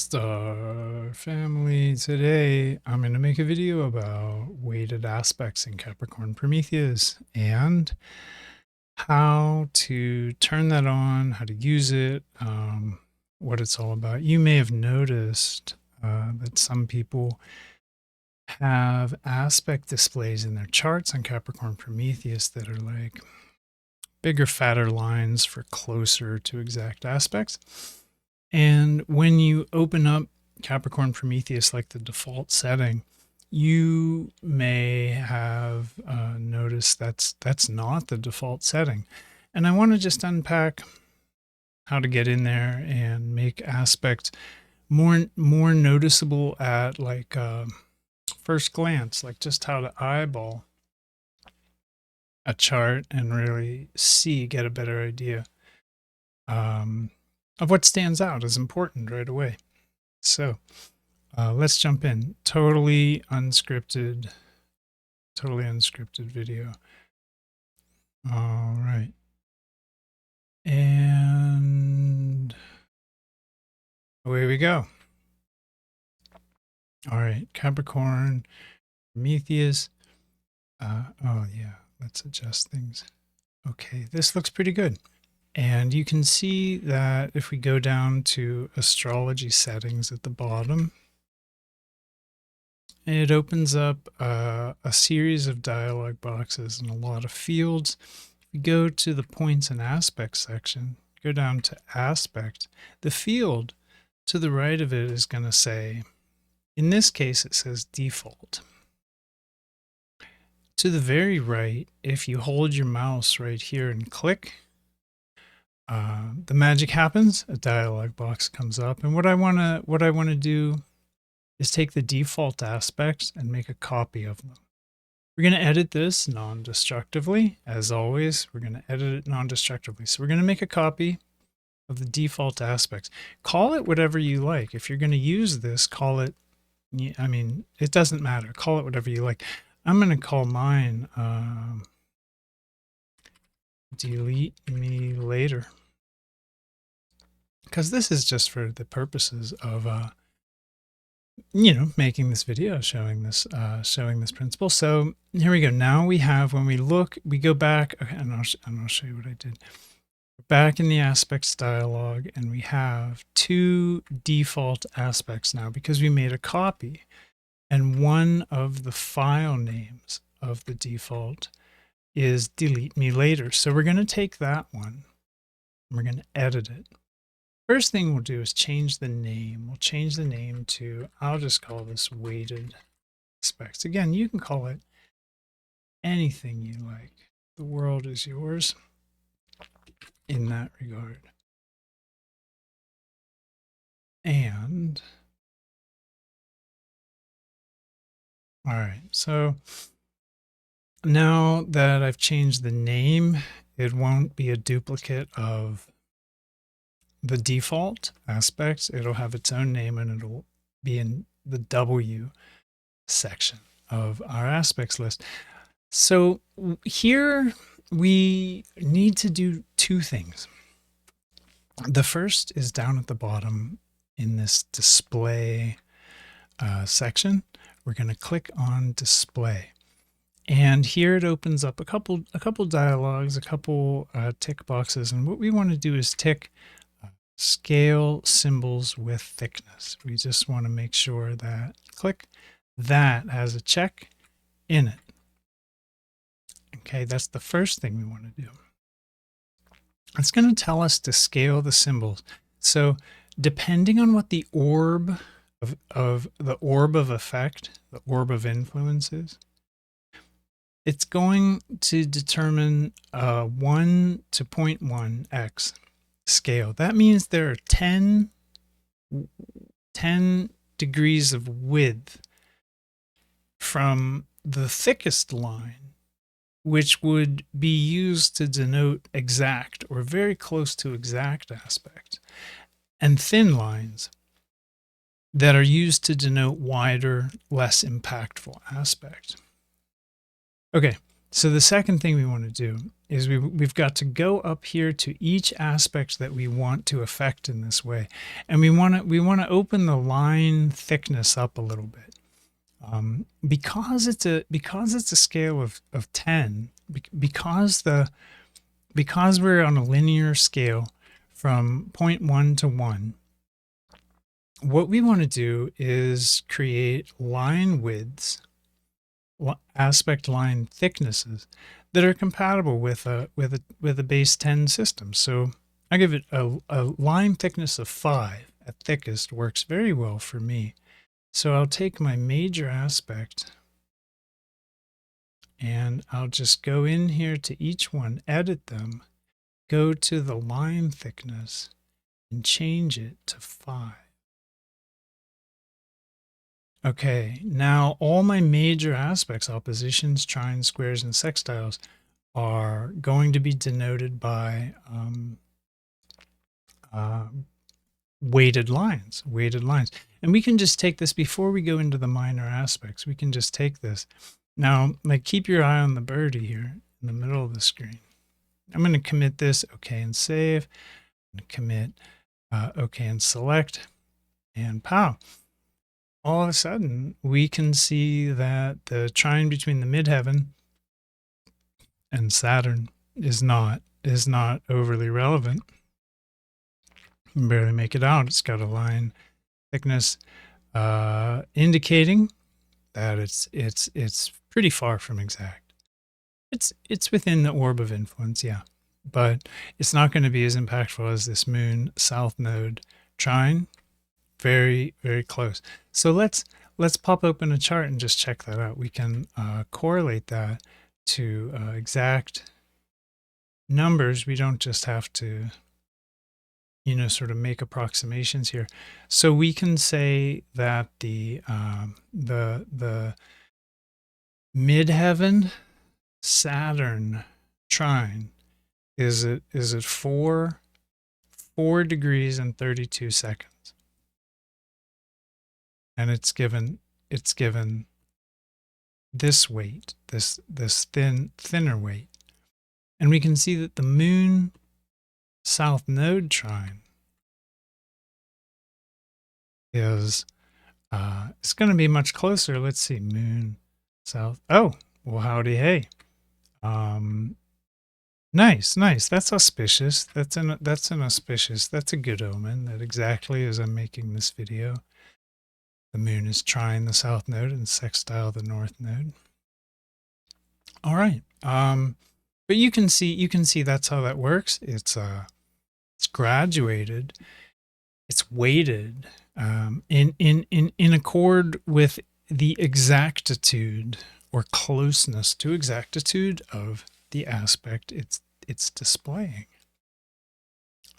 Star family, today I'm going to make a video about weighted aspects in Capricorn Prometheus and how to turn that on, how to use it, what it's all about. You may have noticed that some people have aspect displays in their charts on Capricorn Prometheus that are like bigger, fatter lines for closer to exact aspects. And when you open up Capricorn Prometheus, like the default setting, you may have noticed that's not the default setting. And I want to just unpack how to get in there and make aspect more noticeable at like first glance, like just how to eyeball a chart and really get a better idea of what stands out as important right away. So let's jump in. Totally unscripted video. All right. And away we go. All right, Capricorn, Prometheus. Oh yeah, let's adjust things. Okay, this looks pretty good. And you can see that if we go down to astrology settings at the bottom, it opens up a series of dialog boxes and a lot of fields. If we go to the points and aspects section, go down to aspect, the field to the right of it is going to say, in this case, it says default. To the very right, if you hold your mouse right here and click, the magic happens. A dialog box comes up, and what I want to do is take the default aspects and make a copy of them. We're going to edit this non-destructively. As always, we're going to edit it non-destructively. So we're going to make a copy of the default aspects. Call it whatever you like. If you're going to use this, call it, I mean, it doesn't matter. Call it whatever you like. I'm going to call mine delete me later, because this is just for the purposes of making this video, showing this principle. So here we go. Now we have, when we look, we go back, okay, and I'll show you what I did. We're back in the aspects dialog, and we have two default aspects now because we made a copy, and one of the file names of the default is delete me later. So we're going to take that one and we're going to edit it. First thing we'll do is change the name. We'll change the name to, I'll just call this weighted aspects. Again, you can call it anything you like. The world is yours in that regard. And all right, so now that I've changed the name, it won't be a duplicate of the default aspects. It'll have its own name, and it'll be in the W section of our aspects list. So here we need to do two things. The first is down at the bottom in this display section. We're going to click on display, and here it opens up a couple dialogues, a couple tick boxes, and what we want to do is tick scale symbols with thickness. We just want to make sure that that has a check in it. Okay, that's the first thing we want to do. It's going to tell us to scale the symbols. So depending on what the orb of effect, the orb of influence is, it's going to determine 1 to 0.1x scale. That means there are 10 degrees of width from the thickest line, which would be used to denote exact or very close to exact aspect, and thin lines that are used to denote wider, less impactful aspect. Okay, So the second thing we want to do is we've got to go up here to each aspect that we want to affect in this way. And we want to open the line thickness up a little bit. Because it's a scale of 10, because we're on a linear scale from 0.1 to 1, what we want to do is create line widths, aspect line thicknesses that are compatible with a base 10 system. So I give it a line thickness of 5 at thickest, works very well for me. So I'll take my major aspect and I'll just go in here to each one, edit them, go to the line thickness and change it to 5. Okay, now all my major aspects, oppositions, trines, squares, and sextiles, are going to be denoted by weighted lines. And we can just take this before we go into the minor aspects. We can just take this. Now, like, keep your eye on the birdie here in the middle of the screen. I'm going to commit this, OK and save. I'm going to commit OK and select, and pow. All of a sudden, we can see that the trine between the midheaven and Saturn is not overly relevant. You can barely make it out. It's got a line thickness indicating that it's pretty far from exact. It's within the orb of influence, yeah, but it's not going to be as impactful as this Moon South Node trine. Very, very close. So let's pop open a chart and just check that out. We can correlate that to exact numbers. We don't just have to, sort of make approximations here. So we can say that the midheaven Saturn trine is at 4 degrees and 32 seconds. And it's given this weight, this thinner weight. And we can see that the Moon South Node trine is it's going to be much closer. Let's see, Moon South. Oh, well, howdy, hey. Nice. That's auspicious. That's an auspicious. That's a good omen. That exactly as I'm making this video, the Moon is trine the South Node and sextile the North Node. All right. But you can see that's how that works. It's graduated. It's weighted in accord with the exactitude or closeness to exactitude of the aspect it's displaying.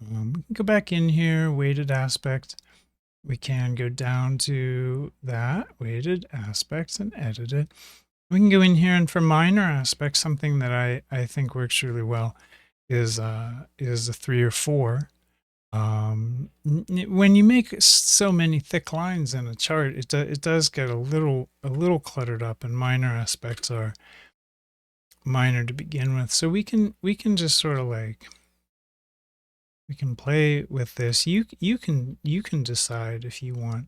We can go back in here, weighted aspect. We can go down to that weighted aspects and edit it. We can go in here, and for minor aspects, something that I think works really well is a 3 or 4. When you make so many thick lines in a chart, it does get a little cluttered up, and minor aspects are minor to begin with. So we can just sort of like, we can play with this. You can decide if you want,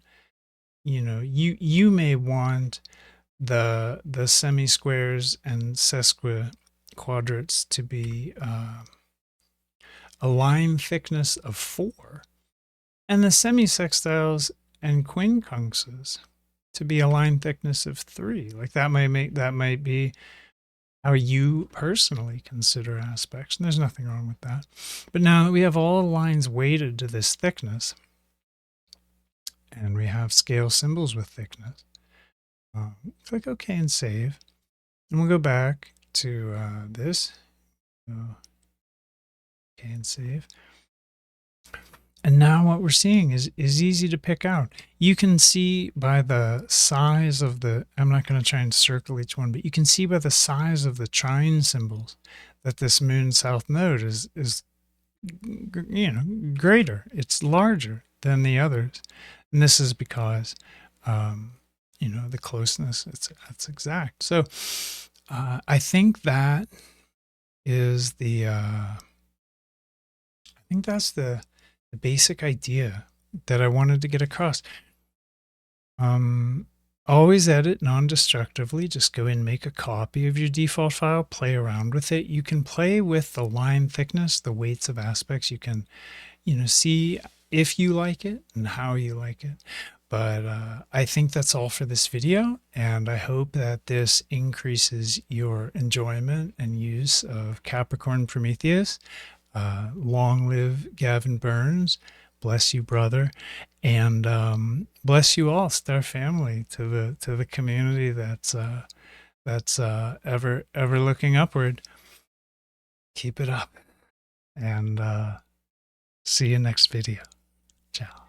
you may want the semi-squares and sesquiquadrates to be a line thickness of 4, and the semi-sextiles and quincunxes to be a line thickness of 3. Like that might be how you personally consider aspects, and there's nothing wrong with that. But now that we have all the lines weighted to this thickness, and we have scale symbols with thickness, click OK and save, and we'll go back to this. OK and save. And now what we're seeing is easy to pick out. You can see by the size of the, I'm not going to try and circle each one, but you can see by the size of the trine symbols that this Moon South Node is greater. It's larger than the others. And this is because, the closeness, it's exact. So I think that is I think that's the basic idea that I wanted to get across. Always edit non-destructively. Just go in, make a copy of your default file, play around with it. You can play with the line thickness, the weights of aspects. You can, see if you like it and how you like it. But I think that's all for this video, and I hope that this increases your enjoyment and use of Capricorn Prometheus. Long live Gavin Burns. Bless you, brother, and bless you all, Star Family, to the community that's ever looking upward. Keep it up, and see you next video. Ciao.